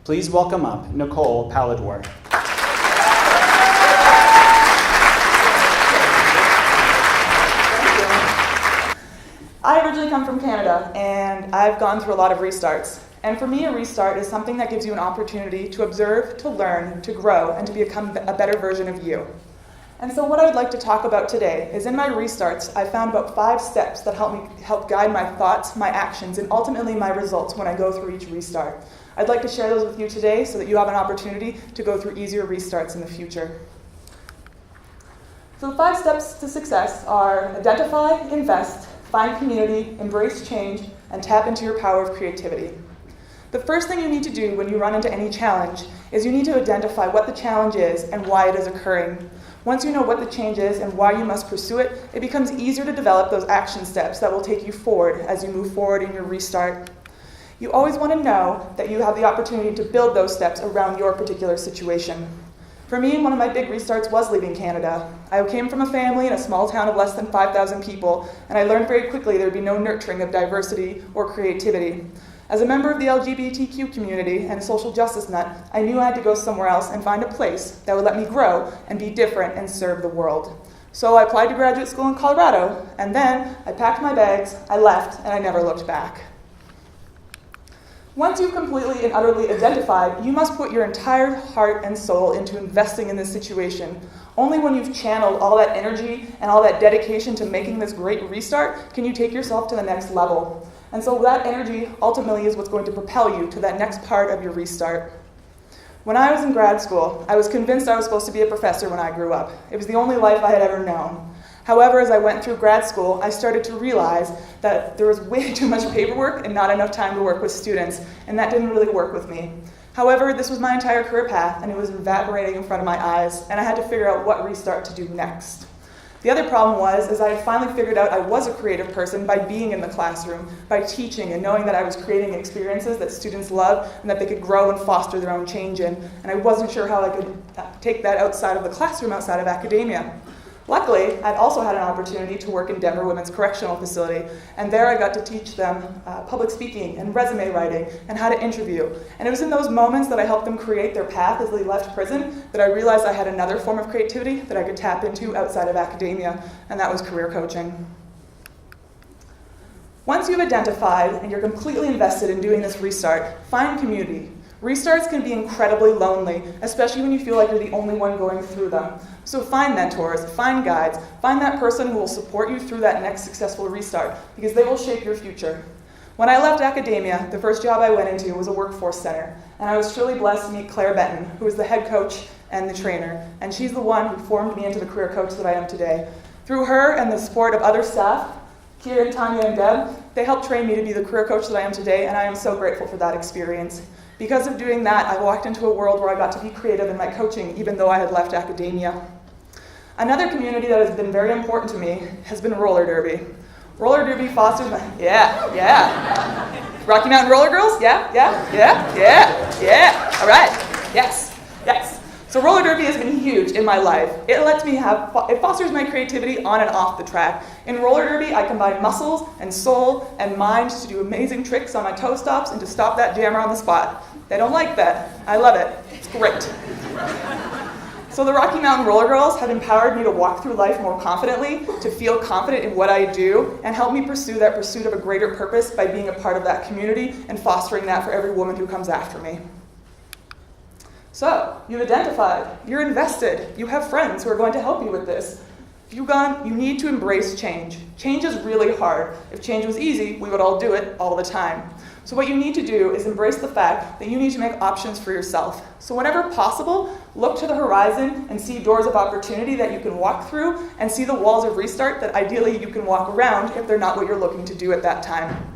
Please welcome up Nicole Palidwor. I originally come from Canada, and I've gone through a lot of restarts. And for me, a restart is something that gives you an opportunity to observe, to learn, to grow, and to become a better version of you. And so what I would like to talk about today is in my restarts, I found about 5 steps that help guide my thoughts, my actions, and ultimately my results when I go through each restart. I'd like to share those with you today so that you have an opportunity to go through easier restarts in the future. So the 5 steps to success are identify, invest, find community, embrace change, and tap into your power of creativity. The first thing you need to do when you run into any challenge is you need to identify what the challenge is and why it is occurring. Once you know what the change is and why you must pursue it, it becomes easier to develop those action steps that will take you forward as you move forward in your restart. You always want to know that you have the opportunity to build those steps around your particular situation. For me, one of my big restarts was leaving Canada. I came from a family in a small town of less than 5,000 people, and I learned very quickly there would be no nurturing of diversity or creativity. As a member of the LGBTQ community and a social justice nut, I knew I had to go somewhere else and find a place that would let me grow and be different and serve the world. So I applied to graduate school in Colorado, and then I packed my bags, I left, and I never looked back. Once you've completely and utterly identified, you must put your entire heart and soul into investing in this situation. Only when you've channeled all that energy and all that dedication to making this great restart can you take yourself to the next level. And so that energy ultimately is what's going to propel you to that next part of your restart. When I was in grad school, I was convinced I was supposed to be a professor when I grew up. It was the only life I had ever known. However, as I went through grad school, I started to realize that there was way too much paperwork and not enough time to work with students, and that didn't really work with me. However, this was my entire career path, and it was evaporating in front of my eyes, and I had to figure out what restart to do next. The other problem was I had finally figured out I was a creative person by being in the classroom, by teaching and knowing that I was creating experiences that students love and that they could grow and foster their own change in, and I wasn't sure how I could take that outside of the classroom, outside of academia. Luckily, I'd also had an opportunity to work in Denver Women's Correctional Facility, and there I got to teach them public speaking and resume writing and how to interview. And it was in those moments that I helped them create their path as they left prison that I realized I had another form of creativity that I could tap into outside of academia, and that was career coaching. Once you've identified and you're completely invested in doing this restart, find community. Restarts can be incredibly lonely, especially when you feel like you're the only one going through them. So find mentors, find guides, find that person who will support you through that next successful restart, because they will shape your future. When I left academia, the first job I went into was a workforce center, and I was truly blessed to meet Claire Benton, who is the head coach and the trainer, and she's the one who formed me into the career coach that I am today. Through her and the support of other staff, Kieran, Tanya, and Deb, they helped train me to be the career coach that I am today, and I am so grateful for that experience. Because of doing that, I walked into a world where I got to be creative in my coaching, even though I had left academia. Another community that has been very important to me has been roller derby. Roller derby fosters my, yeah. Rocky Mountain Roller Girls? Yeah. All right, yes. So roller derby has been huge in my life. It fosters my creativity on and off the track. In roller derby, I combine muscles and soul and mind to do amazing tricks on my toe stops and to stop that jammer on the spot. They don't like that. I love it. It's great. So the Rocky Mountain Roller Girls have empowered me to walk through life more confidently, to feel confident in what I do, and help me pursue that pursuit of a greater purpose by being a part of that community and fostering that for every woman who comes after me. So, you've identified, you're invested, you have friends who are going to help you with this. You need to embrace change. Change is really hard. If change was easy, we would all do it all the time. So what you need to do is embrace the fact that you need to make options for yourself. So whenever possible, look to the horizon and see doors of opportunity that you can walk through and see the walls of restart that ideally you can walk around if they're not what you're looking to do at that time.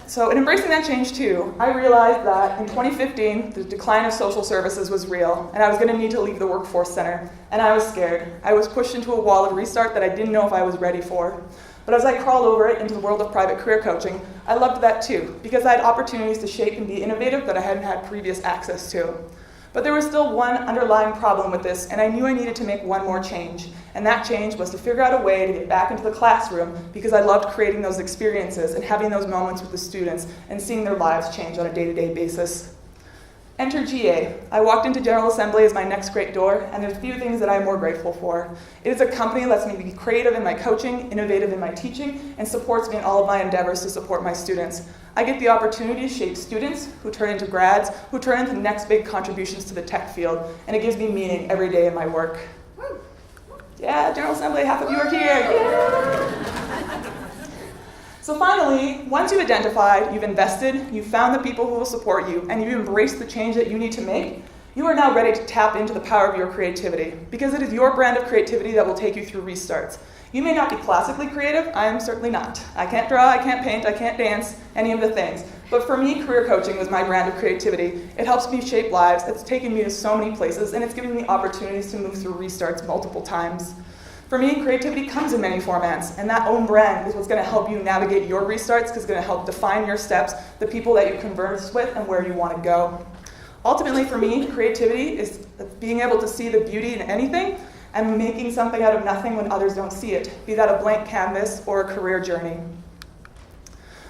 So in embracing that change too, I realized that in 2015, the decline of social services was real, and I was going to need to leave the workforce center, and I was scared. I was pushed into a wall of restart that I didn't know if I was ready for. But as I crawled over it into the world of private career coaching, I loved that too, because I had opportunities to shape and be innovative that I hadn't had previous access to. But there was still one underlying problem with this, and I knew I needed to make one more change. And that change was to figure out a way to get back into the classroom because I loved creating those experiences and having those moments with the students and seeing their lives change on a day-to-day basis. Enter GA. I walked into General Assembly as my next great door, and there's a few things that I'm more grateful for. It is a company that lets me be creative in my coaching, innovative in my teaching, and supports me in all of my endeavors to support my students. I get the opportunity to shape students who turn into grads, who turn into the next big contributions to the tech field, and it gives me meaning every day in my work. Yeah, General Assembly, half of you are here. Yeah. So finally, once you've identified, you've invested, you've found the people who will support you, and you've embraced the change that you need to make, you are now ready to tap into the power of your creativity, because it is your brand of creativity that will take you through restarts. You may not be classically creative. I am certainly not. I can't draw, I can't paint, I can't dance, any of the things. But for me, career coaching was my brand of creativity. It helps me shape lives. It's taken me to so many places, and it's given me opportunities to move through restarts multiple times. For me, creativity comes in many formats, and that own brand is what's going to help you navigate your restarts, because it's going to help define your steps, the people that you converse with, and where you want to go. Ultimately, for me, creativity is being able to see the beauty in anything and making something out of nothing when others don't see it, be that a blank canvas or a career journey.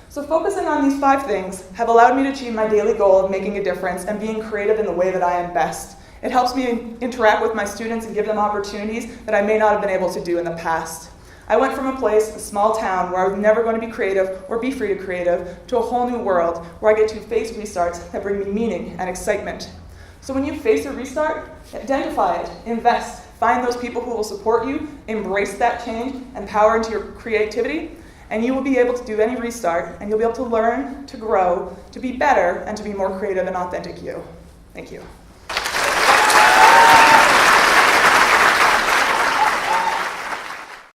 So focusing on these 5 things have allowed me to achieve my daily goal of making a difference and being creative in the way that I am best. It helps me interact with my students and give them opportunities that I may not have been able to do in the past. I went from a place, a small town, where I was never going to be creative or be free to creative, to a whole new world where I get to face restarts that bring me meaning and excitement. So when you face a restart, identify it, invest, find those people who will support you, embrace that change, and power into your creativity, and you will be able to do any restart, and you'll be able to learn, to grow, to be better, and to be more creative and authentic you. Thank you.